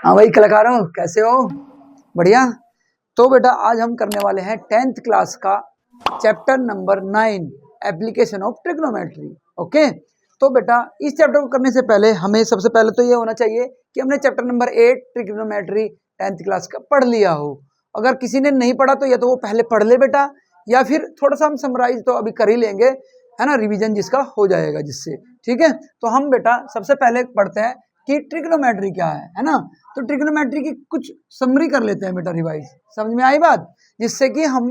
हाँ भाई कलाकारों, कैसे हो? बढ़िया। तो बेटा आज हम करने वाले हैं 10th क्लास का chapter number 9 application of trigonometry. Okay, तो बेटा इस चैप्टर को करने से पहले हमें सबसे पहले तो ये होना चाहिए कि हमने chapter number 8 trigonometry 10th class का पढ़ लिया हो। अगर किसी ने नहीं पढ़ा तो या तो वो पहले पढ़ ले बेटा, या फिर थोड़ा सा हम समराइज तो अभी कर ही लेंगे, है ना, रिवीजन जिसका हो जाएगा जिससे। ठीक है, तो हम बेटा सबसे पहले पढ़ते हैं कि ट्रिग्नोमेट्री क्या है ना। तो ट्रिग्नोमेट्री की कुछ समरी कर लेते हैं बेटा, रिवाइज। समझ में आई बात? जिससे कि हम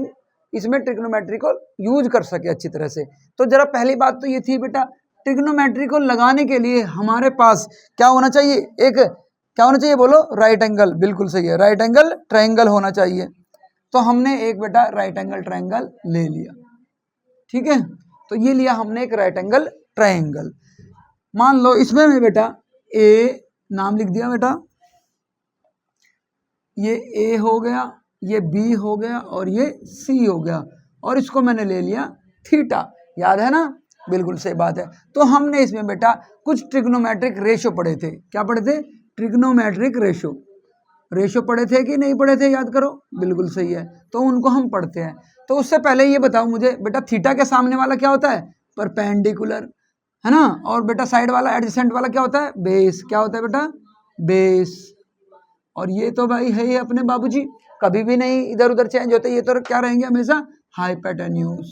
इसमें ट्रिग्नोमेट्री को यूज कर सके अच्छी तरह से। तो जरा पहली बात तो ये थी बेटा, ट्रिग्नोमेट्री को लगाने के लिए हमारे पास क्या होना चाहिए? एक क्या होना चाहिए बोलो? Right angle. बिल्कुल सही है, राइट एंगल ट्रायंगल होना चाहिए। तो हमने एक बेटा राइट एंगल ट्रायंगल ले लिया। ठीक है, तो ये लिया हमने एक राइट एंगल ट्रायंगल। मान लो इसमें मैं बेटा ए नाम लिख दिया बेटा, ये ए हो गया, ये बी हो गया और ये सी हो गया, और इसको मैंने ले लिया थीटा। याद है ना? बिल्कुल सही बात है। तो हमने इसमें बेटा कुछ ट्रिग्नोमेट्रिक रेशो पढ़े थे। क्या पढ़े थे? Trigonometric ratio. रेशो पढ़े थे कि नहीं पढ़े थे? याद करो। बिल्कुल सही है, तो उनको हम पढ़ते हैं। तो उससे पहले ये बताओ मुझे बेटा, थीटा के सामने वाला क्या होता है? परपेंडिकुलर, है ना। और बेटा साइड वाला एडजेसेंट वाला क्या होता है? बेस। क्या होता है बेटा? बेस। और ये तो भाई है ही अपने बाबूजी, कभी भी नहीं इधर उधर चेंज होते, ये तो क्या रहेंगे हमेशा? हाइपोटेन्यूज।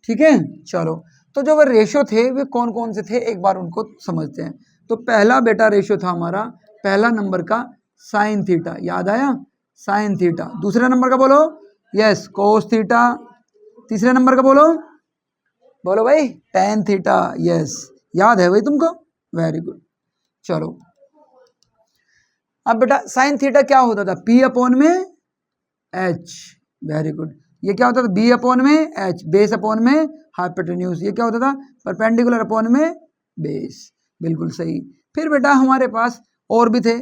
ठीक है, चलो। तो जो वो रेशो थे वे कौन कौन से थे, एक बार उनको समझते हैं। तो पहला बेटा रेशो था हमारा, पहला नंबर का साइन थीटा। याद आया? Sine theta. दूसरे नंबर का बोलो? Yes, cos theta. तीसरे नंबर का बोलो? बोलो भाई, टेन थीटा। यस, याद है भाई तुमको? Very good. चलो, अब बेटा साइन थीटा क्या होता था? पी अपॉन में एच। Very good. ये क्या होता था? बी अपॉन में एच, बेस अपॉन में हाइपोटेन्यूज। ये क्या होता था? परपेंडिकुलर अपॉन में बेस। बिल्कुल सही। फिर बेटा हमारे पास और भी थे।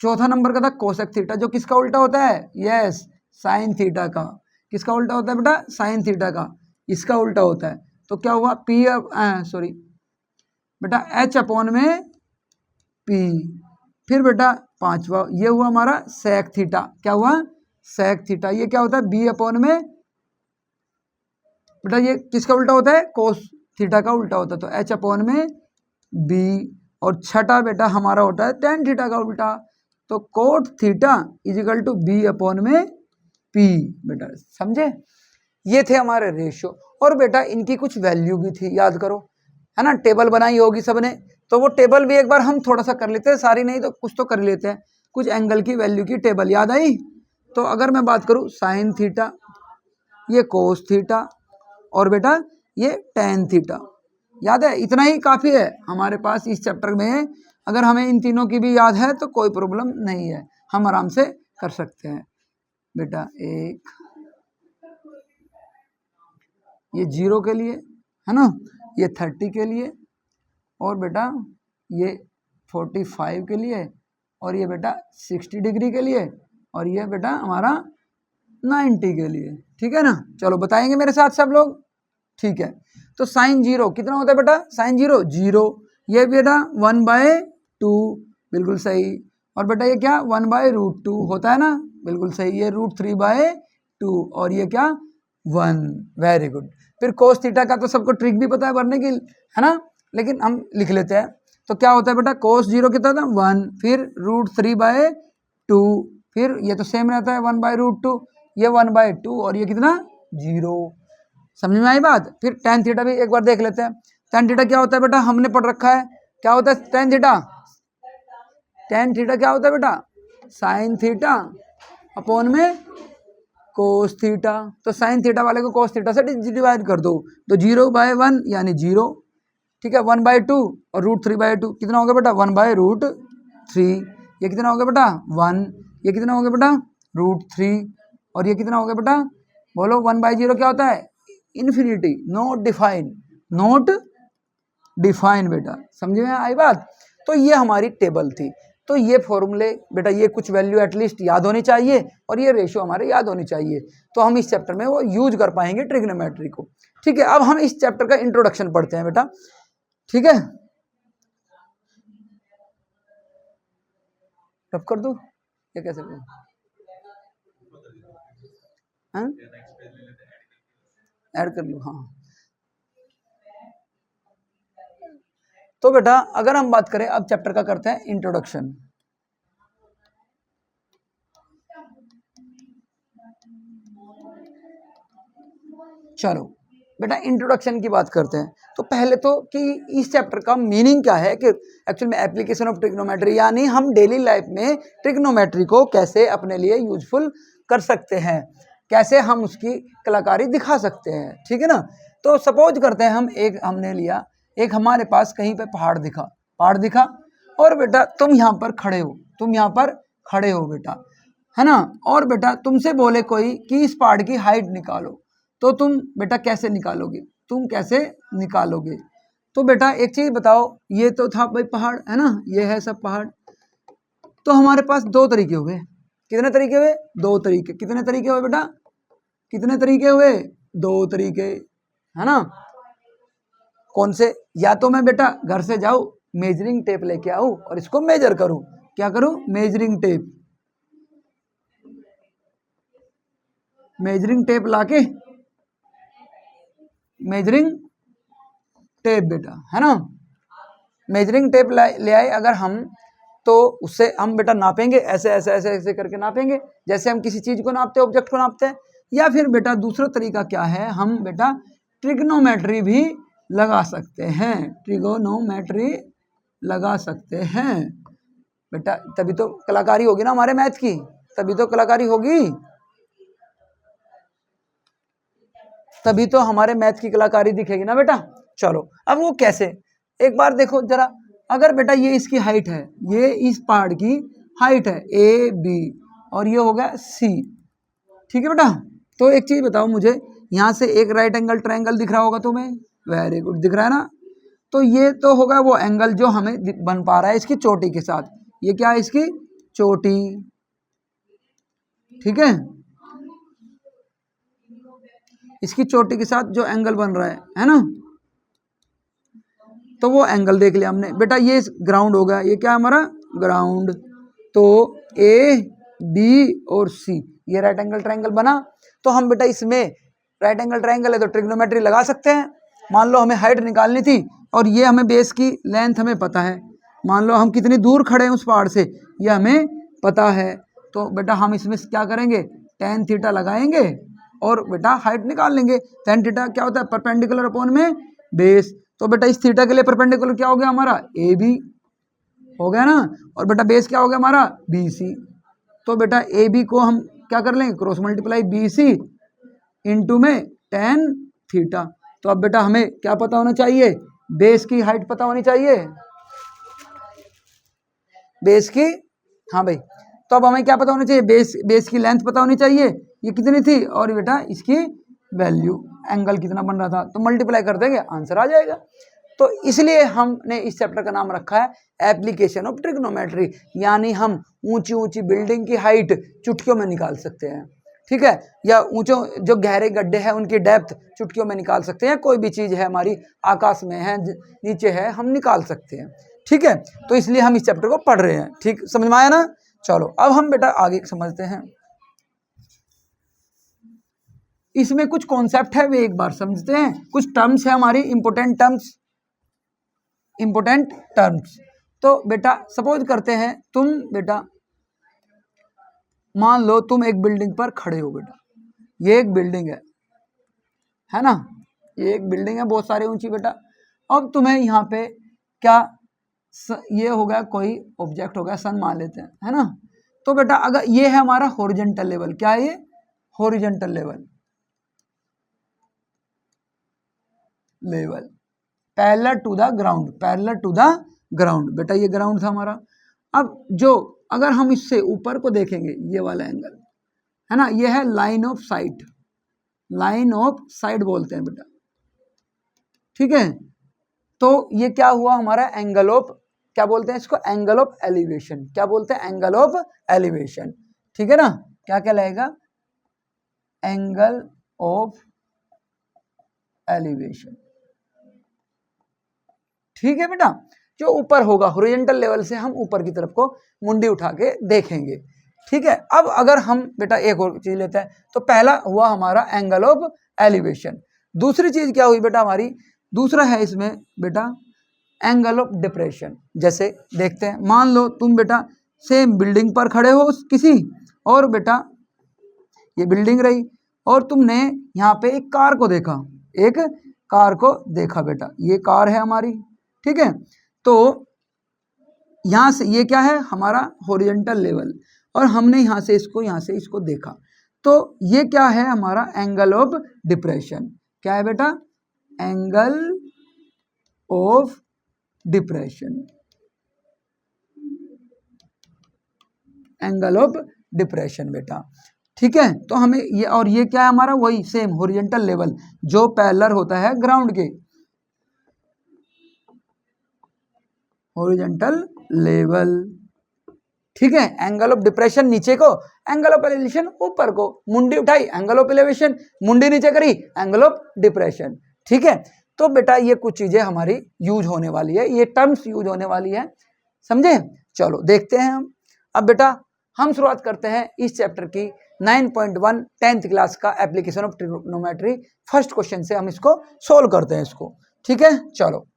चौथा नंबर का था कोसेक थीटा, जो किसका उल्टा होता है? यस, साइन थीटा का। किसका उल्टा होता है बेटा? साइन थीटा का। इसका उल्टा होता है। तो क्या हुआ? पी सॉरी बेटा एच अपॉन में पी। फिर बेटा पांचवा ये हुआ हमारा सेक थीटा। क्या हुआ? Sec theta. ये क्या होता है? बी अपॉन में बेटा, ये किसका उल्टा होता है? कोस थीटा का उल्टा होता है। तो एच अपॉन में बी। और छठा बेटा हमारा होता है टेन थीटा का उल्टा। तो cot theta is equal to B upon में पी। बेटा समझे? ये थे हमारे रेशियो। और बेटा इनकी कुछ वैल्यू भी थी, याद करो, है ना। टेबल बनाई होगी सबने, तो वो टेबल भी एक बार हम थोड़ा सा कर लेते हैं, सारी नहीं तो कुछ तो कर लेते हैं। कुछ एंगल की वैल्यू की टेबल याद आई? तो अगर मैं बात करूं साइन थीटा, ये कोस थीटा, और बेटा ये टेन थीटा। याद है? इतना ही काफ़ी है हमारे पास इस चैप्टर में। अगर हमें इन तीनों की भी याद है तो कोई प्रॉब्लम नहीं है, हम आराम से कर सकते हैं। बेटा एक ये 0 के लिए, है ना, ये 30 के लिए, और बेटा ये 45 के लिए, और ये बेटा 60 डिग्री के लिए, और ये बेटा हमारा 90 के लिए। ठीक है ना? चलो बताएंगे मेरे साथ सब लोग। ठीक है, तो साइन 0 कितना होता है बेटा? साइन 0 0। ये बेटा 1/2। बिल्कुल सही। और बेटा ये क्या? 1/√2 होता है ना? बिल्कुल सही। ये √3/2, और ये क्या? 1। Very good. फिर कोस थीटा का तो सबको ट्रिक भी पता है भरने की, है ना, लेकिन हम लिख लेते हैं। तो क्या होता है बेटा? कोस 0 कितना था? 1। फिर √3/2। फिर ये तो सेम रहता है 1/√2, ये 1/2, और ये कितना? 0। समझ में आई बात? फिर टेन थीटा भी एक बार देख लेते हैं। टेन थीटा क्या होता है बेटा? हमने पढ़ रखा है। क्या होता है टेन थीटा? टेन थीटा क्या होता है बेटा? साइन थीटा अपॉन में कोस थीटा। तो साइन थीटा वाले को कोस थीटा से डिवाइड कर दो, तो 0/1 यानी 0। ठीक है, 1/2 और √3/2 कितना हो गया बेटा? 1/√3। ये कितना हो गया बेटा? 1। ये कितना हो गया बेटा? √3। और ये कितना हो गया बेटा? बोलो 1/0 क्या होता है? Infinity. Note define, note define. बेटा समझ में आई बात? तो ये हमारी टेबल थी। तो ये फॉर्मूले बेटा, ये कुछ वैल्यू एटलीस्ट याद होनी चाहिए, और ये रेशियो हमारे याद होनी चाहिए, तो हम इस चैप्टर में वो यूज कर पाएंगे ट्रिग्नोमेट्री को। ठीक है, अब हम इस चैप्टर का इंट्रोडक्शन पढ़ते हैं बेटा। ठीक है, रफ कर दूं या कैसे करूं? हाँ ऐड कर लूं, हाँ। तो बेटा अगर हम बात करें अब चैप्टर का करते हैं इंट्रोडक्शन। चलो बेटा इंट्रोडक्शन की बात करते हैं। तो पहले तो कि इस चैप्टर का मीनिंग क्या है, कि एक्चुअल में एप्लीकेशन ऑफ ट्रिग्नोमेट्री, यानी हम डेली लाइफ में ट्रिग्नोमेट्री को कैसे अपने लिए यूजफुल कर सकते हैं, कैसे हम उसकी कलाकारी दिखा सकते हैं, ठीक है ना। तो सपोज करते हैं हमने लिया एक हमारे पास कहीं पे पहाड़ दिखा और बेटा तुम यहाँ पर खड़े हो बेटा, है ना। और बेटा तुमसे बोले कोई कि इस पहाड़ की हाइट निकालो, तो तुम बेटा कैसे निकालोगे? तो बेटा एक चीज बताओ, ये तो था भाई पहाड़, है ना, ये है सब पहाड़। तो हमारे पास दो तरीके हुए। कितने तरीके हुए? दो तरीके। कितने तरीके हुए बेटा? कितने तरीके हुए? दो तरीके, है ना। कौन से? या तो मैं बेटा घर से जाऊं, मेजरिंग टेप लेके आऊं और इसको मेजर करूं। क्या करूं? मेजरिंग टेप लाके, मेजरिंग टेप बेटा, है ना। मेजरिंग टेप ले आए अगर हम, तो उससे हम बेटा नापेंगे, ऐसे ऐसे ऐसे ऐसे करके नापेंगे, जैसे हम किसी चीज को नापते हैं, ऑब्जेक्ट को नापते हैं। या फिर बेटा दूसरा तरीका क्या है, हम बेटा ट्रिग्नोमेट्री भी लगा सकते हैं, ट्रिगोनोमेट्री लगा सकते हैं बेटा। तभी तो कलाकारी होगी ना हमारे मैथ की, तभी तो कलाकारी होगी, तभी तो हमारे मैथ की कलाकारी दिखेगी ना बेटा। चलो अब वो कैसे, एक बार देखो जरा। अगर बेटा ये इसकी हाइट है, ये इस पहाड़ की हाइट है AB, और ये हो गया C, ठीक है बेटा। तो एक चीज बताओ मुझे, यहाँ से एक राइट एंगल ट्रायंगल दिख रहा होगा तुम्हें, वेरी गुड, दिख रहा है ना। तो ये तो होगा वो एंगल जो हमें बन पा रहा है इसकी चोटी के साथ। ये क्या है? इसकी चोटी, ठीक है। इसकी चोटी के साथ जो एंगल बन रहा है ना, तो वो एंगल देख लिया हमने बेटा। ये ग्राउंड हो गया, ये क्या हमारा ग्राउंड। तो AB और C, ये राइट एंगल ट्रायंगल बना। तो हम बेटा इसमें राइट एंगल ट्रायंगल है तो ट्रिग्नोमेट्री लगा सकते हैं। मान लो हमें हाइट निकालनी थी और ये हमें बेस की लेंथ हमें पता है, मान लो हम कितनी दूर खड़े हैं उस पहाड़ से, ये हमें पता है। तो बेटा हम इसमें क्या करेंगे, tan थीटा लगाएंगे और बेटा हाइट निकाल लेंगे। tan थीटा क्या होता है? परपेंडिकुलर अपॉन में बेस। तो बेटा इस थीटा के लिए परपेंडिकुलर क्या हो गया हमारा? AB हो गया ना, और बेटा बेस क्या हो गया हमारा? BC। तो बेटा AB को हम क्या कर लेंगे? क्रॉस मल्टीप्लाई BC इंटू में tan थीटा। तो अब बेटा हमें क्या पता होना चाहिए? बेस की हाइट पता होनी चाहिए, बेस की, हाँ भाई। तो अब हमें क्या पता होना चाहिए? बेस की लेंथ पता होनी चाहिए, ये कितनी थी, और बेटा इसकी वैल्यू, एंगल कितना बन रहा था, तो मल्टीप्लाई कर देंगे, आंसर आ जाएगा। तो इसलिए हमने इस चैप्टर का नाम रखा है एप्लीकेशन ऑफ ट्रिग्नोमेट्री, यानी हम ऊंची ऊंची बिल्डिंग की हाइट चुटकियों में निकाल सकते हैं, ठीक है। या ऊंचे जो गहरे गड्ढे हैं उनकी डेप्थ चुटकियों में निकाल सकते हैं। कोई भी चीज है हमारी आकाश में है, नीचे है, हम निकाल सकते हैं, ठीक है। तो इसलिए हम इस चैप्टर को पढ़ रहे हैं, ठीक, समझ में आया ना। चलो अब हम बेटा आगे समझते हैं। इसमें कुछ कॉन्सेप्ट है वे एक बार समझते हैं। कुछ टर्म्स है हमारी इंपोर्टेंट टर्म्स। तो बेटा सपोज करते हैं तुम बेटा, मान लो तुम एक बिल्डिंग पर खड़े हो बेटा, ये एक बिल्डिंग है ना, ये एक बिल्डिंग है बहुत सारी ऊंची बेटा। अब तुम्हें यहाँ पे क्या, ये हो गया कोई ऑब्जेक्ट हो गया, सन मान लेते हैं, है ना। तो बेटा अगर ये है हमारा हॉरिजॉन्टल लेवल, क्या है ये? Horizontal level parallel to the ground, बेटा ये ग्राउंड था हमारा। अब जो अगर हम इससे ऊपर को देखेंगे, ये वाला एंगल है ना, ये है लाइन ऑफ साइट बोलते हैं बेटा, ठीक है। तो ये क्या हुआ हमारा? एंगल ऑफ, क्या बोलते हैं इसको? Angle of elevation. क्या बोलते हैं? एंगल ऑफ एलिवेशन, ठीक है ना। क्या कहलाएगा? एंगल ऑफ एलिवेशन, ठीक है बेटा। जो ऊपर होगा हॉरिजॉन्टल लेवल से हम ऊपर की तरफ को मुंडी उठा के देखेंगे। ठीक है, अब अगर हम बेटा एक और चीज लेते हैं, तो पहला हुआ हमारा एंगल ऑफ एलिवेशन। दूसरी चीज क्या हुई बेटा हमारी, दूसरा है इसमें बेटा एंगल ऑफ डिप्रेशन। जैसे देखते हैं, मान लो तुम बेटा सेम बिल्डिंग पर खड़े हो किसी, और बेटा ये बिल्डिंग रही और तुमने यहाँ पे एक कार को देखा, एक कार को देखा बेटा, ये कार है हमारी। ठीक है, तो यहाँ से ये क्या है हमारा हॉरिजॉन्टल लेवल, और हमने यहाँ से इसको देखा, तो ये क्या है हमारा एंगल ऑफ डिप्रेशन। क्या है बेटा, angle of depression, angle of depression बेटा। ठीक है, तो हमें ये, और ये क्या है हमारा, वही सेम हॉरिजॉन्टल लेवल जो पैरेलल होता है ग्राउंड के, हॉरिजॉन्टल लेवल। ठीक है, एंगल ऑफ डिप्रेशन नीचे को, एंगल ऑफ एलिवेशन ऊपर को, मुंडी उठाई एंगल ऑफ एलिवेशन, मुंडी नीचे करी एंगल ऑफ डिप्रेशन। ठीक है, तो बेटा ये कुछ चीजें हमारी यूज होने वाली है, ये टर्म्स यूज होने वाली है, समझे। चलो देखते हैं हम। अब बेटा हम शुरुआत करते हैं इस चैप्टर की 9.1 10th क्लास का application of trigonometry. First question से हम इसको सोल्व करते हैं इसको। ठीक है, चलो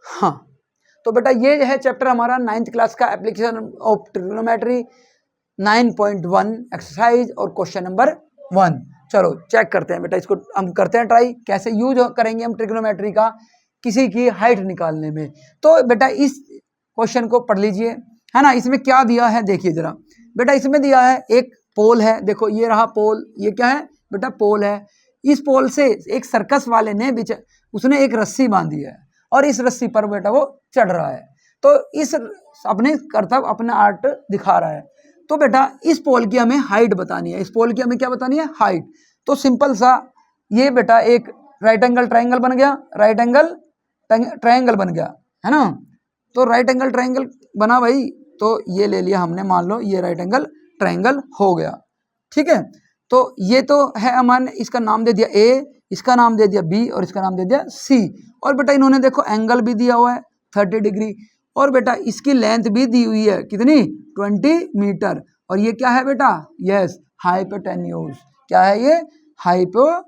हाँ, तो बेटा ये है चैप्टर हमारा 9th क्लास का एप्लीकेशन ऑफ ट्रिग्नोमेट्री 9.1 एक्सरसाइज और क्वेश्चन नंबर 1। चलो चेक करते हैं बेटा, इसको हम करते हैं ट्राई, कैसे यूज करेंगे हम ट्रिग्नोमेट्री का किसी की हाइट निकालने में। तो बेटा इस क्वेश्चन को पढ़ लीजिए, है ना। इसमें क्या दिया है देखिए जरा बेटा, इसमें दिया है एक पोल है, देखो ये रहा पोल, ये क्या है बेटा पोल है। इस पोल से एक सर्कस वाले ने उसने एक रस्सी बांधी है और इस रस्सी पर बेटा वो चढ़ रहा है, तो इस अपने कर्तव्य अपना आर्ट दिखा रहा है। तो बेटा इस पोल की हमें हाइट बतानी है, इस पोल की हमें क्या बतानी है, हाइट। तो सिंपल सा ये बेटा एक राइट एंगल ट्राइंगल बन गया, राइट एंगल ट्राइंगल बन गया, है ना। तो राइट एंगल ट्राइंगल बना भाई, तो ये ले लिया हमने, मान लो ये राइट एंगल ट्राइंगल हो गया। ठीक है, तो ये तो है हमने इसका नाम दे दिया ए, इसका नाम दे दिया बी और इसका नाम दे दिया सी। और बेटा इन्होंने देखो एंगल भी दिया हुआ है 30 डिग्री, और बेटा इसकी लेंथ भी दी हुई है कितनी, 20 मीटर। और ये क्या है बेटा, यस हाइपोटेन्यूज। क्या है ये, हाइपोटेन्यूज।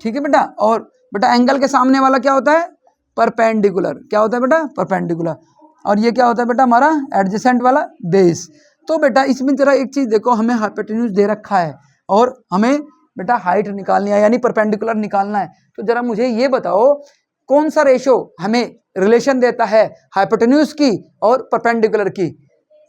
ठीक है बेटा, और बेटा एंगल के सामने वाला क्या होता है, परपेंडिकुलर। क्या होता है बेटा, परपेंडिकुलर। और ये क्या होता है बेटा हमारा एडजेसेंट वाला बेस। तो बेटा इसमें जरा एक चीज देखो, हमें हाइपोटेन्यूज दे रखा है और हमें बेटा हाइट निकालनी है यानी परपेंडिकुलर निकालना है। तो जरा मुझे ये बताओ कौन सा रेशो हमें रिलेशन देता है हाइपोटेन्यूज की और परपेंडिकुलर की,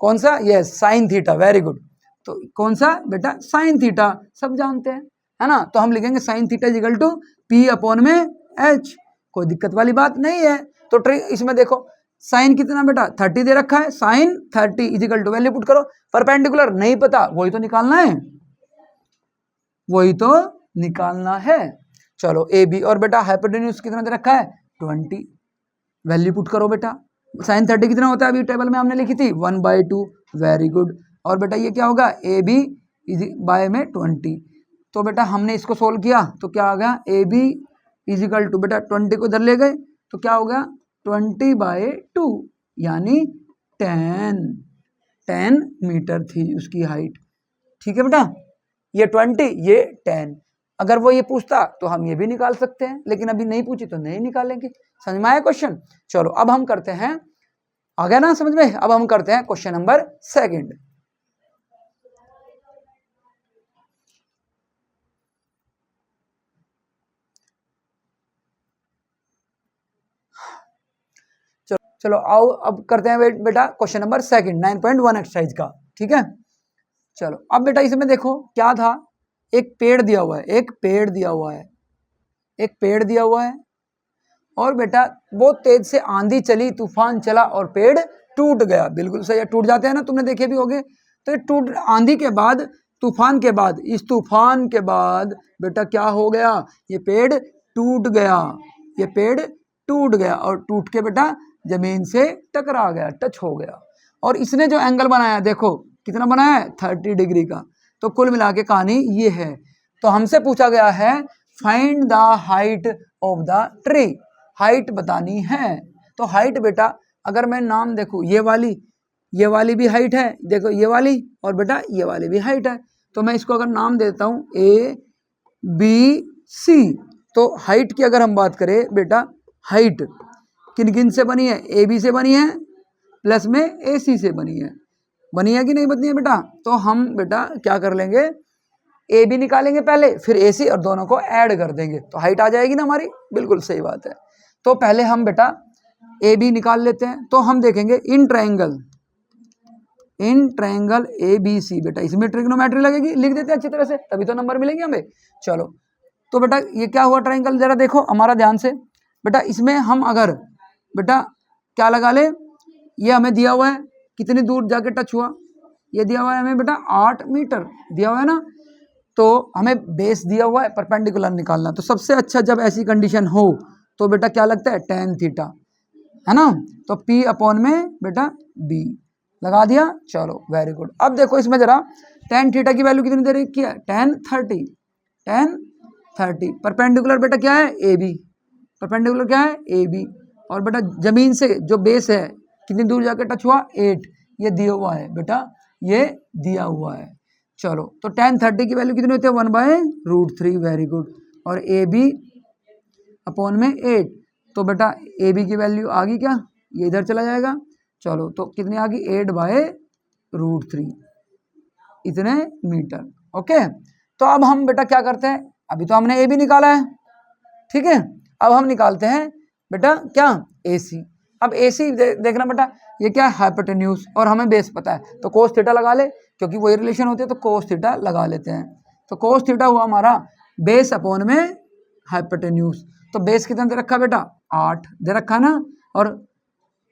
कौन सा, yes sine theta, very good. तो कौन सा बेटा, साइन थीटा, सब जानते हैं, है ना। तो हम लिखेंगे sine theta is equal to P upon में एच, कोई दिक्कत वाली बात नहीं है। तो इसमें देखो साइन कितना बेटा 30 दे रखा है, sine 30 is equal to value put करो, परपेंडिकुलर नहीं पता, वही तो निकालना है, वही तो निकालना है। चलो ए बी, और बेटा हाइपोटेन्यूज कितना दे रखा है 20, वैल्यू पुट करो बेटा। साइन 30 कितना होता है, अभी टेबल में हमने लिखी थी 1/2, वेरी गुड। और बेटा ये क्या होगा, ए बी इज बाय में 20। तो बेटा हमने इसको सोल्व किया तो क्या आ गया, A B is equal to बेटा 20 को इधर ले गए तो क्या हो गया 20/2 यानी 10 मीटर थी उसकी हाइट। ठीक है बेटा, ये 20 ये 10। अगर वो ये पूछता तो हम ये भी निकाल सकते हैं, लेकिन अभी नहीं पूछी तो नहीं निकालेंगे। समझ में आया क्वेश्चन। चलो अब हम करते हैं, आ गया ना समझ में। अब हम करते हैं क्वेश्चन नंबर 2। चलो आओ अब करते हैं बेटा क्वेश्चन नंबर 2 9.1 एक्सरसाइज का। ठीक है, चलो अब बेटा इसमें देखो क्या था, एक पेड़ दिया हुआ है, एक पेड़ दिया हुआ है, एक पेड़ दिया हुआ है, और बेटा बहुत तेज से आंधी चली, तूफान चला और पेड़ टूट गया। बिल्कुल सही, टूट जाते हैं ना, तुमने देखे भी होंगे। तो ये टूट, आंधी के बाद, तूफान के बाद, इस तूफान के बाद बेटा क्या हो गया, ये पेड़ टूट गया, ये पेड़ टूट गया और टूट के बेटा जमीन से टकरा गया, टच हो गया। और इसने जो एंगल बनाया देखो, कितना बना है 30 डिग्री का। तो कुल मिला के कहानी ये है। तो हमसे पूछा गया है find the height of the tree, height बतानी है। तो हाइट बेटा अगर मैं नाम देखूँ ये वाली भी हाइट है, देखो ये वाली, और बेटा ये वाली भी हाइट है। तो मैं इसको अगर नाम देता हूँ ए बी सी, तो हाइट की अगर हम बात करें बेटा, हाइट किन किन से बनी है, ए बी से बनी है प्लस में ए सी से बनी है कि नहीं बनी है बेटा। तो हम बेटा क्या कर लेंगे, ए बी निकालेंगे पहले, फिर ए सी, और दोनों को ऐड कर देंगे तो हाइट आ जाएगी ना हमारी। बिल्कुल सही बात है। तो पहले हम बेटा ए बी निकाल लेते हैं। तो हम देखेंगे in triangle A B C, बेटा इसमें ट्रिग्नोमेट्री लगेगी, लिख देते हैं अच्छी तरह से, तभी तो नंबर मिलेंगे हमें। चलो तो बेटा ये क्या हुआ ट्रायंगल, जरा देखो हमारा ध्यान से बेटा। इसमें हम अगर बेटा क्या लगा ले, ये हमें दिया हुआ है कितनी दूर जाके टच हुआ, ये दिया हुआ है हमें बेटा 8 मीटर दिया हुआ है ना। तो हमें बेस दिया हुआ है, परपेंडिकुलर निकालना। तो सबसे अच्छा जब ऐसी कंडीशन हो तो बेटा क्या लगता है tan थीटा, है ना। तो P अपॉन में बेटा B लगा दिया। चलो वेरी गुड। अब देखो इसमें जरा tan थीटा की वैल्यू कितनी दे रखी है, tan 30। परपेंडिकुलर बेटा क्या है AB, परपेंडिकुलर क्या है AB, और बेटा जमीन से जो बेस है कितनी दूर जाके टच हुआ 8, ये दिया हुआ है बेटा, ये दिया हुआ है। चलो तो tan 30 की वैल्यू कितनी होती है 1/√3, वेरी गुड। और AB अपॉन में 8, तो बेटा AB की वैल्यू आ गई क्या, ये इधर चला जाएगा। चलो तो कितनी आ गई 8/√3 इतने मीटर। ओके। तो अब हम बेटा क्या करते हैं, अभी तो हमने AB निकाला है, ठीक है। अब हम निकालते हैं बेटा क्या AC। अब AC देखना बेटा, ये क्या है हाइपोटेन्यूज, और हमें बेस पता है तो कोस थीटा लगा ले, क्योंकि वही रिलेशन होते हैं तो कोस थीटा लगा लेते हैं। तो कोस थीटा हुआ हमारा बेस अपॉन में हाइपोटेन्यूज। तो बेस कितना दे रखा बेटा 8 दे रखा ना, और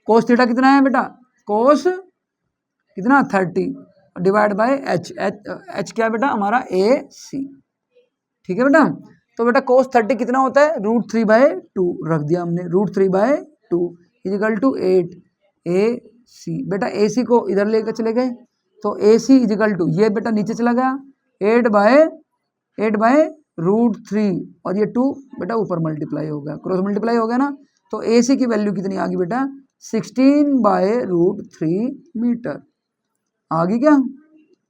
कोस थीटा कितना है बेटा, कोस कितना 30 डिवाइड बाय एच, एच क्या है बेटा हमारा AC, ठीक है बेटा। तो बेटा कोस 30 कितना होता है √3/2 रख दिया हमने, √3/2 इजिकल टू 8 AC। बेटा AC को इधर लेकर चले गए तो AC इजिकल टू ये बेटा नीचे चला गया 8/√3, और ये 2 बेटा ऊपर मल्टीप्लाई हो गया, क्रॉस मल्टीप्लाई हो गया ना। तो AC की वैल्यू कितनी आ गई बेटा 16/√3 मीटर आ गई क्या,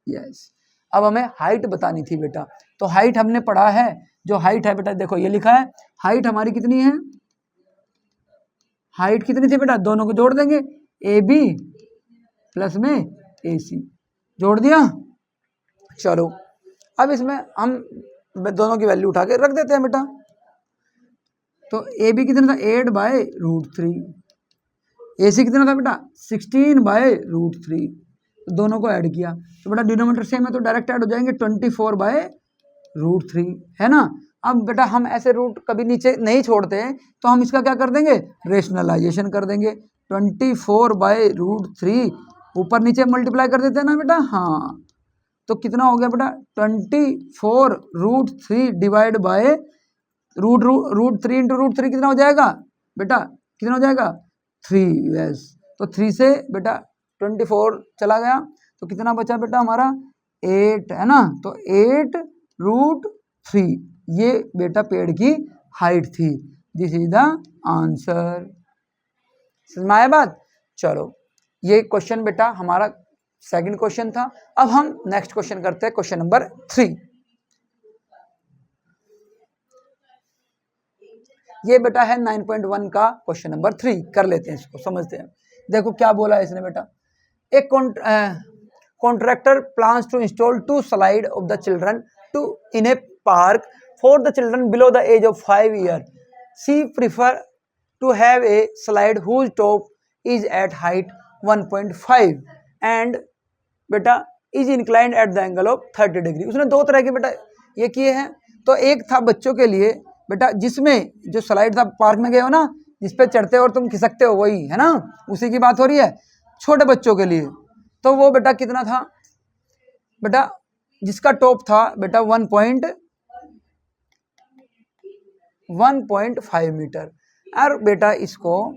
यस। अब हमें हाइट बतानी थी बेटा। तो हाइट हमने पढ़ा है, जो हाइट है बेटा देखो ये लिखा है, हाइट हमारी कितनी है, हाइट कितनी थी बेटा, दोनों को जोड़ देंगे AB प्लस में AC, जोड़ दिया। चलो अब इसमें हम दोनों की वैल्यू उठा के रख देते हैं बेटा। तो AB कितना था 8/√3, AC कितना था बेटा 16/√3, तो दोनों को ऐड किया तो बेटा डिनोमिनेटर सेम है तो डायरेक्ट ऐड हो जाएंगे 24/√3, है ना। अब बेटा हम ऐसे रूट कभी नीचे नहीं छोड़ते हैं तो हम इसका क्या कर देंगे, रेशनलाइजेशन कर देंगे। 24/√3 ऊपर नीचे मल्टीप्लाई कर देते हैं ना बेटा, हाँ। तो कितना हो गया बेटा 24√3 डिवाइड बाय √3 इंटू √3 कितना हो जाएगा बेटा, कितना हो जाएगा 3, यस। तो 3 से बेटा 24 चला गया तो कितना बचा बेटा हमारा 8, है ना। तो 8√3 ये बेटा पेड़ की हाइट थी। This is the answer. समझ में आया बात। चलो ये क्वेश्चन बेटा हमारा सेकंड क्वेश्चन था। अब हम नेक्स्ट क्वेश्चन करते हैं, क्वेश्चन नंबर 3। ये बेटा है 9.1 का क्वेश्चन नंबर 3, कर लेते हैं इसको, समझते हैं। देखो क्या बोला है इसने बेटा, एक contractor plans to install 2 slide of the children to in a park for the children below the age of 5 year. She prefer to have a slide whose top is at height 1.5 and बेटा is inclined at the angle of 30 degree. उसने 2 तरह के बेटा ये किए हैं। तो एक था बच्चों के लिए बेटा, जिसमें जो स्लाइड था पार्क में गए हो ना, जिस पे चढ़ते हो और तुम खिसकते हो, वही है ना, उसी की बात हो रही है। छोटे बच्चों के लिए तो वो बेटा कितना था बेटा, जिसका टॉप था बेटा 1.5 मीटर, और बेटा इसको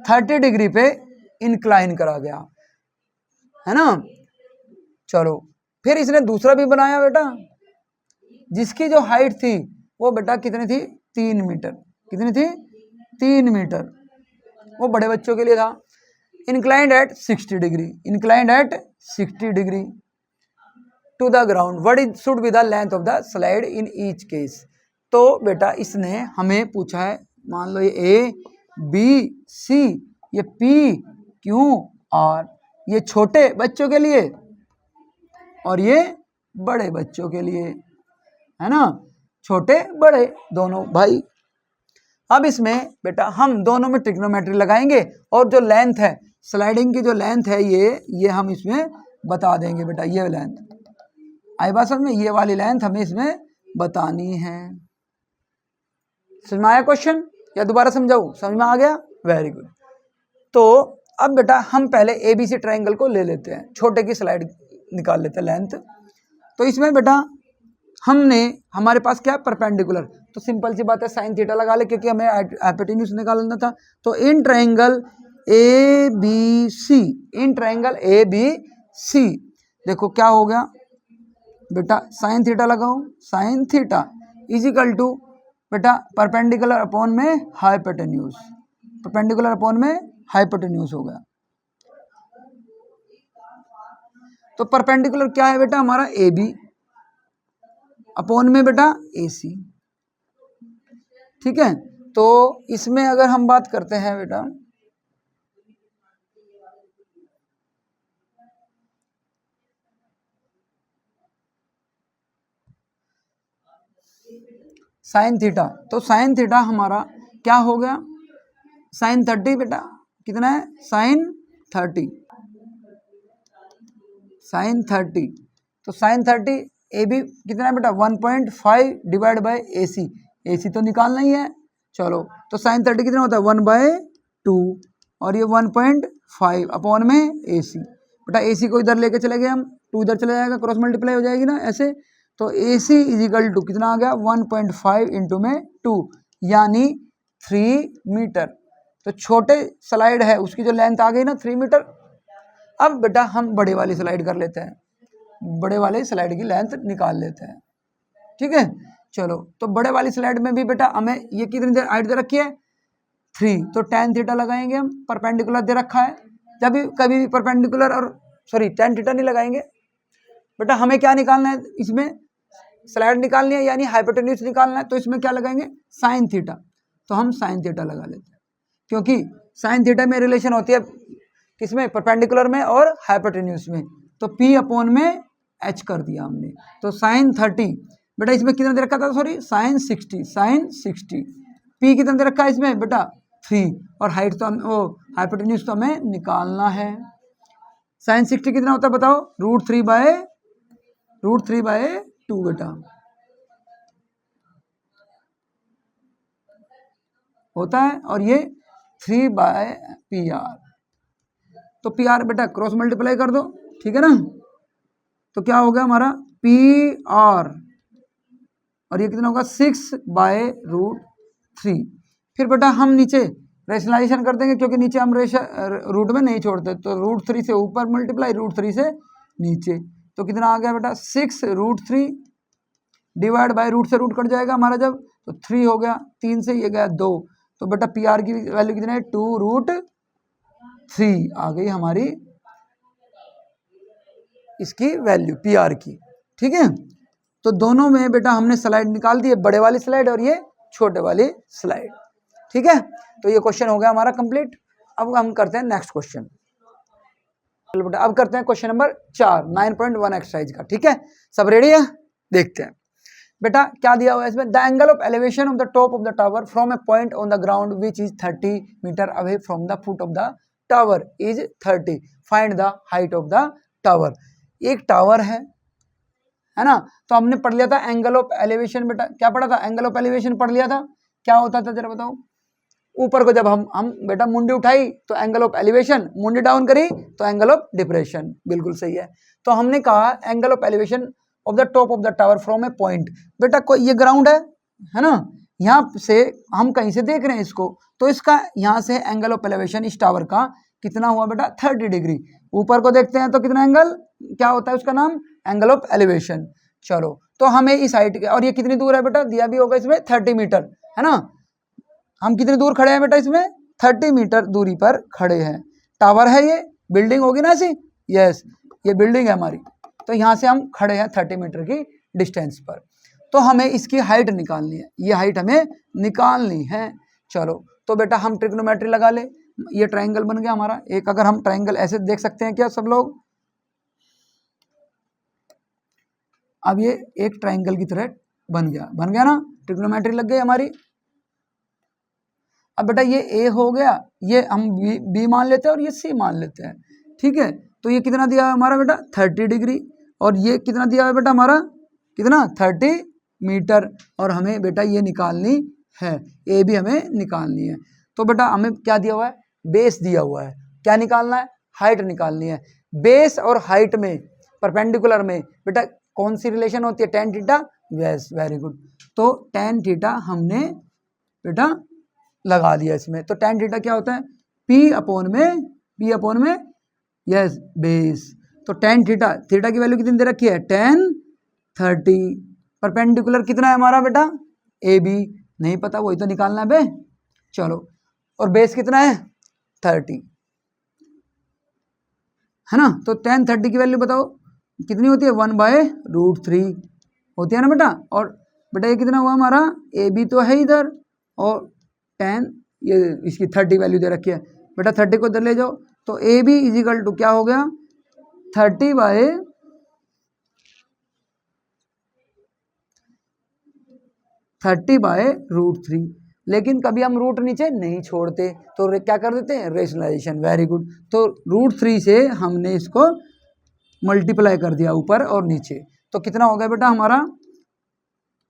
30 डिग्री पे इंक्लाइन करा गया, है ना। चलो फिर इसने दूसरा भी बनाया बेटा, जिसकी जो हाइट थी वो बेटा कितनी थी, 3 मीटर। कितनी थी, 3 मीटर। वो बड़े बच्चों के लिए था। Inclined at 60 degree, inclined at 60 degree to the ground, what is should be the length of the slide in each case. तो बेटा इसने हमें पूछा है, मान लो ये ए बी सी, ये पी क्यू आर, ये छोटे बच्चों के लिए और ये बड़े बच्चों के लिए, है ना, छोटे बड़े दोनों भाई। अब इसमें बेटा हम दोनों में ट्रिग्नोमेट्री लगाएंगे और जो लेंथ है स्लाइडिंग की, जो लेंथ है ये हम इसमें बता देंगे बेटा। ये लेंथ आई बात समझ में, ये वाली लेंथ हमें इसमें बतानी है। समझ में आया क्वेश्चन या दोबारा समझाऊं? समझ में आ गया, वेरी गुड। तो अब बेटा हम पहले ABC ट्रायंगल को ले लेते हैं, छोटे की स्लाइड निकाल लेते हैं लेंथ। तो इसमें बेटा हमारे पास क्या है, परपेंडिकुलर, तो सिंपल सी बात है साइन थीटा लगा ले, क्योंकि हमें हाइपोटेन्यूज निकालना था। तो in triangle ABC, in triangle ABC देखो क्या हो गया बेटा, साइन थीटा लगाओ, sine theta is equal to बेटा परपेंडिकुलर अपॉन में हाइपोटेन्यूज, परपेंडिकुलर अपॉन में हाइपोटेन्यूज हो गया। तो परपेंडिकुलर क्या है बेटा हमारा, AB अपॉन में बेटा AC। ठीक है, तो इसमें अगर हम बात करते हैं बेटा, साइन थीटा, तो साइन थीटा हमारा क्या हो गया, साइन 30 बेटा, कितना है साइन 30, साइन 30। तो साइन 30 AB कितना है बेटा 1.5 डिवाइड बाय AC, AC तो निकालना ही है। चलो तो साइन 30 कितना होता है 1/2 और ये 1.5 अपॉन में AC। बेटा AC को इधर लेके चले गए हम, 2 इधर चले जाएगा, क्रॉस मल्टीप्लाई हो जाएगी ना ऐसे। तो AC इज इक्वल टू कितना आ गया 1.5 इंटू में 2 यानी 3 मीटर। तो छोटे स्लाइड है उसकी जो लेंथ आ गई ना 3 मीटर। अब बेटा हम बड़े वाली स्लाइड कर लेते हैं, बड़े वाले स्लाइड की लेंथ निकाल लेते हैं। ठीक है, चलो तो बड़े वाली स्लाइड में भी बेटा हमें ये कितनी देर हाइट दे रखी है 3, तो tan थीटा लगाएंगे हम, परपेंडिकुलर दे रखा है। जब भी कभी भी परपेंडिकुलर और tan थीटा नहीं लगाएंगे बेटा, हमें क्या निकालना है इसमें, स्लाइड निकालनी है यानी हाइपोटेन्यूज निकालना है। तो इसमें क्या लगाएंगे साइन थीटा, तो हम साइन थीटा लगा लेते हैं, क्योंकि साइन थीटा में रिलेशन होती है किसमें, परपेंडिकुलर में और हाइपोटेन्यूज में। तो P अपॉन में H कर दिया हमने। तो साइन 30 बेटा इसमें कितना दे रखा था, सॉरी साइन 60, साइन 60, P कितना दे रखा है इसमें बेटा 3 और हाइट तो वो हाइपोटेन्यूज तो हमें निकालना है। साइन 60 कितना होता है बताओ, √3/2 बेटा होता है, और ये 3/PR। तो PR बेटा क्रॉस मल्टीप्लाई कर दो, ठीक है ना। तो क्या हो गया हमारा PR और ये कितना होगा 6/√3। फिर बेटा हम नीचे रेशनलाइजेशन कर देंगे, क्योंकि नीचे हम रूट में नहीं छोड़ते। तो √3 से ऊपर मल्टीप्लाई √3 से नीचे, तो कितना आ गया बेटा 6√3 डिवाइड बाय रूट से रूट कट जाएगा हमारा जब, तो 3 हो गया, 3 से ये गया 2। तो बेटा PR की वैल्यू कितना है 2√3 आ गई हमारी इसकी वैल्यू PR की। ठीक है, तो दोनों में बेटा हमने स्लाइड निकाल दी है, बड़े वाली स्लाइड और ये छोटे वाली स्लाइड। ठीक है, तो ये क्वेश्चन हो गया हमारा कंप्लीट। अब हम करते हैं नेक्स्ट क्वेश्चन। चलो बेटा अब करते हैं क्वेश्चन नंबर 4 9.1 एक्सरसाइज का। ठीक है, सब रेडी है, देखते हैं बेटा क्या दिया हुआ है इसमें। The angle of elevation of the top of the tower from a point on the ground which is 30 metre away from the foot of the tower is 30, find the height of the tower. एक tower है ना, तो हमने पढ़ लिया था angle of elevation. बेटा क्या पढ़ा था, एंगल ऑफ एलिवेशन पढ़ लिया था। क्या होता था जरा बताओ, ऊपर को जब हम बेटा मुंडी उठाई तो एंगल ऑफ एलिवेशन, मुंडी डाउन करी तो एंगल ऑफ डिप्रेशन। बिल्कुल सही है। तो हमने कहा angle of elevation of the top of the tower from a point. बेटा कोई ये ग्राउंड है ना, यहाँ से हम कहीं से देख रहे हैं इसको, तो इसका यहाँ से एंगल ऑफ एलिवेशन इस टावर का कितना हुआ बेटा 30 डिग्री। ऊपर को देखते हैं तो कितना एंगल क्या होता है उसका नाम, एंगल ऑफ एलिवेशन। चलो तो हमें इस हाइट के, और ये कितनी दूर है बेटा, दिया भी होगा इसमें 30 मीटर, है ना। हम कितनी दूर खड़े हैं बेटा, इसमें 30 मीटर दूरी पर खड़े हैं। टावर है, ये बिल्डिंग होगी ना ऐसी, यस ये बिल्डिंग है हमारी। तो यहाँ से हम खड़े हैं 30 मीटर की डिस्टेंस पर। तो हमें इसकी हाइट निकालनी है, ये हाइट हमें निकालनी है। चलो तो बेटा हम ट्रिग्नोमेट्री लगा ले। ये ट्रायंगल बन गया हमारा एक, अगर हम ट्रायंगल ऐसे देख सकते हैं क्या सब लोग, अब ये एक ट्रायंगल की तरह बन गया ना, ट्रिग्नोमेट्री लग गई हमारी। अब बेटा ये ए हो गया, ये हम बी मान लेते हैं और ये सी मान लेते हैं, ठीक है। तो ये कितना दिया है हमारा बेटा 30 डिग्री, और ये कितना दिया है बेटा हमारा, कितना 30 मीटर, और हमें बेटा ये निकालनी है, ए भी हमें निकालनी है। तो बेटा हमें क्या दिया हुआ है, बेस दिया हुआ है, क्या निकालना है, हाइट निकालनी है। बेस और हाइट में परपेंडिकुलर में बेटा कौन सी रिलेशन होती है, tan theta, yes very good. तो tan थीटा हमने बेटा लगा दिया इसमें। तो tan थीटा क्या होता है, P अपॉन में यस बेस। तो tan थीटा, थीटा की वैल्यू कितनी दे रखी है, tan 30। परपेंडिकुलर कितना है हमारा बेटा, AB नहीं पता, वही तो निकालना है बे। चलो और बेस कितना है 30, है ना। तो tan 30 की वैल्यू बताओ कितनी होती है, 1/√3 होती है ना बेटा। और बेटा ये कितना हुआ हमारा, AB तो है इधर, और tan ये इसकी 30 वैल्यू दे रखी है बेटा, 30 को इधर ले जाओ। तो AB इजिकल टू क्या हो गया, 30/√3। लेकिन कभी हम रूट नीचे नहीं छोड़ते, तो क्या कर देते हैं, रेशनलाइजेशन, वेरी गुड। तो √3 से हमने इसको मल्टीप्लाई कर दिया ऊपर और नीचे। तो कितना हो गया बेटा हमारा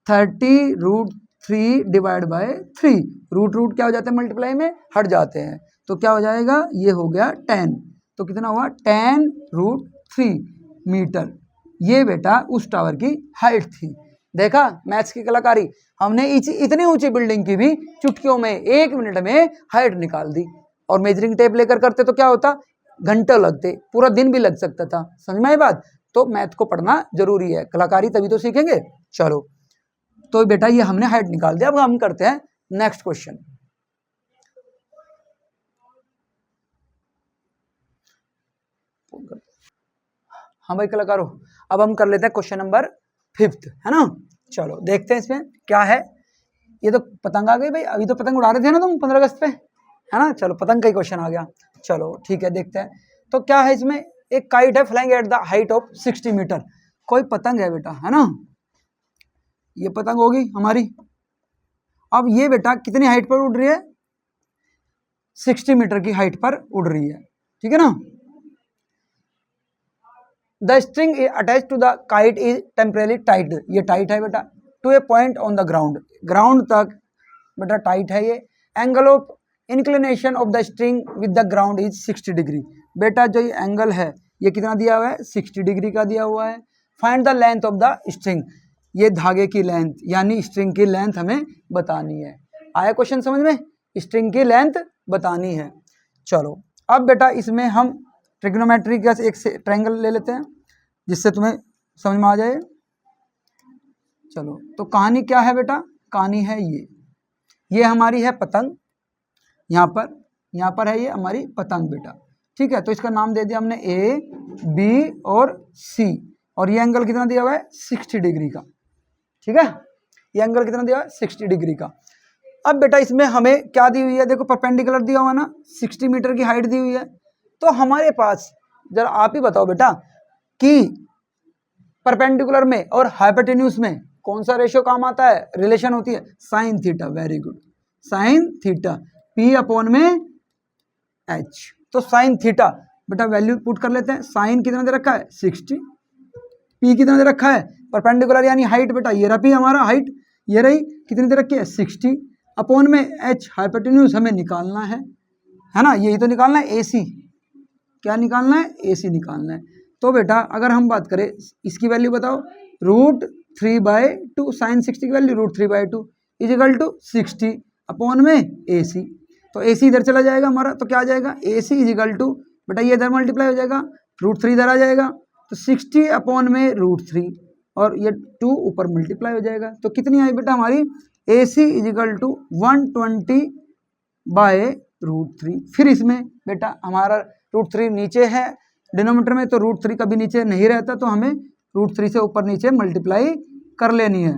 30√3 डिवाइड बाय 3। रूट क्या हो जाते हैं, मल्टीप्लाई में हट जाते हैं, तो क्या हो जाएगा, ये हो गया 10। तो कितना हुआ, tan√3 मीटर। ये बेटा उस टावर की हाइट थी। देखा मैथ्स की कलाकारी, हमने इतनी ऊंची बिल्डिंग की भी चुटकियों में 1 मिनट में हाइट निकाल दी। और मेजरिंग टेप लेकर करते तो क्या होता, घंटों लगते, पूरा दिन भी लग सकता था। समझ में आई बात। तो मैथ को पढ़ना जरूरी है, कलाकारी तभी तो सीखेंगे। चलो तो बेटा ये हमने हाइट निकाल दिया। अब हम करते हैं नेक्स्ट क्वेश्चन। हाँ भाई कलाकारों, अब हम कर लेते हैं क्वेश्चन नंबर 5, है ना। चलो देखते हैं इसमें क्या है। ये तो पतंग आ गई भाई, अभी तो पतंग उड़ा रहे थे ना तुम 15 अगस्त पे, है ना। चलो पतंग का ही क्वेश्चन आ गया। चलो ठीक है देखते हैं। तो क्या है इसमें, एक काइट है flying at the height of 60 metre. कोई पतंग है बेटा, है ना, ये पतंग होगी हमारी। अब ये बेटा कितनी हाइट पर उड़ रही है, 60 मीटर की हाइट पर उड़ रही है, ठीक है ना। The string attach to the kite is temporarily tight, ये टाइट है बेटा, to a point on the ground, ground तक बेटा टाइट है ये। Angle of inclination of the string with the ground is 60 degree. बेटा जो ये एंगल है ये कितना दिया हुआ है, 60 डिग्री का दिया हुआ है। Find the length of the string, ये धागे की लेंथ यानी स्ट्रिंग की लेंथ हमें बतानी है। आया क्वेश्चन समझ में, स्ट्रिंग की लेंथ बतानी है। चलो अब बेटा इसमें हम ट्रिग्नोमेट्री का एक ट्रायंगल ले लेते हैं जिससे तुम्हें समझ में आ जाए। चलो तो कहानी क्या है बेटा, कहानी है ये हमारी है पतंग, यहाँ पर है ये हमारी पतंग बेटा, ठीक है। तो इसका नाम दे दिया हमने A, B और C, और ये एंगल कितना दिया हुआ है 60 डिग्री का, ठीक है। ये एंगल कितना दिया हुआ है 60 डिग्री का। अब बेटा इसमें हमें क्या दी हुई है, देखो परपेंडिकुलर दिया हुआ है ना, 60 मीटर की हाइट दी हुई है। तो हमारे पास जरा आप ही बताओ बेटा कि परपेंडिकुलर में और हाइपोटेन्यूज में कौन सा रेशियो काम आता है, रिलेशन होती है sine theta, very good, sine theta, P upon में H। तो साइन थीटा बेटा वैल्यू पुट कर लेते हैं, साइन कितना दे रखा है 60, P कितना दे रखा है परपेंडिकुलर यानी हाइट बेटा, ये रहा P हमारा हाइट, ये रही कितनी दे रखी है 60, अपॉन में H हाइपोटेन्यूज हमें निकालना है ना, यही तो निकालना है AC, क्या निकालना है AC निकालना है। तो बेटा अगर हम बात करें इसकी वैल्यू बताओ, √3/2, साइन 60 की वैल्यू √3/2 इजिकल टू 60 अपॉन में AC। तो AC इधर चला जाएगा हमारा, तो क्या आ जाएगा AC इजिकल टू बेटा ये इधर मल्टीप्लाई हो जाएगा, √3 इधर आ जाएगा, तो 60 अपॉन में √3 और ये 2 ऊपर मल्टीप्लाई हो जाएगा। तो कितनी आई बेटा हमारी AC इजिकल टू 120 बाय √3। फिर इसमें बेटा हमारा √3 नीचे है डिनोमीटर में, तो √3 कभी नीचे नहीं रहता, तो हमें √3 से ऊपर नीचे मल्टीप्लाई कर लेनी है।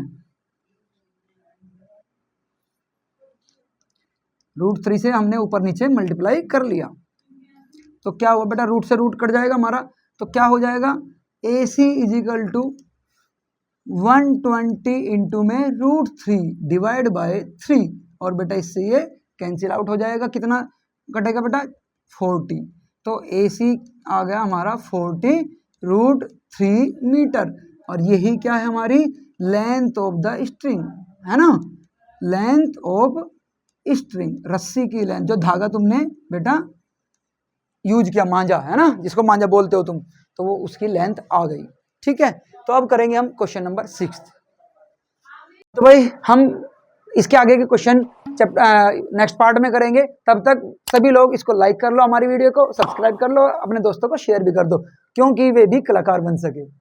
√3 से हमने ऊपर नीचे मल्टीप्लाई कर लिया, तो क्या हुआ बेटा, रूट से रूट कट जाएगा हमारा, तो क्या हो जाएगा AC इजिकल टू 120 इंटू में √3 डिवाइड बाय 3, और बेटा इससे ये कैंसिल आउट हो जाएगा। कितना कटेगा बेटा 40, तो AC आ गया हमारा 40 √3 मीटर, और यही क्या है हमारी लेंथ ऑफ द स्ट्रिंग, है ना, लेंथ ऑफ स्ट्रिंग, रस्सी की लेंथ, जो धागा तुमने बेटा यूज किया मांझा, है ना, जिसको मांझा बोलते हो तुम, तो वो उसकी लेंथ आ गई। ठीक है, तो अब करेंगे हम क्वेश्चन नंबर 6। तो भाई हम इसके आगे के क्वेश्चन नेक्स्ट पार्ट में करेंगे। तब तक सभी लोग इसको लाइक कर लो, हमारी वीडियो को सब्सक्राइब कर लो, अपने दोस्तों को शेयर भी कर दो, क्योंकि वे भी कलाकार बन सके।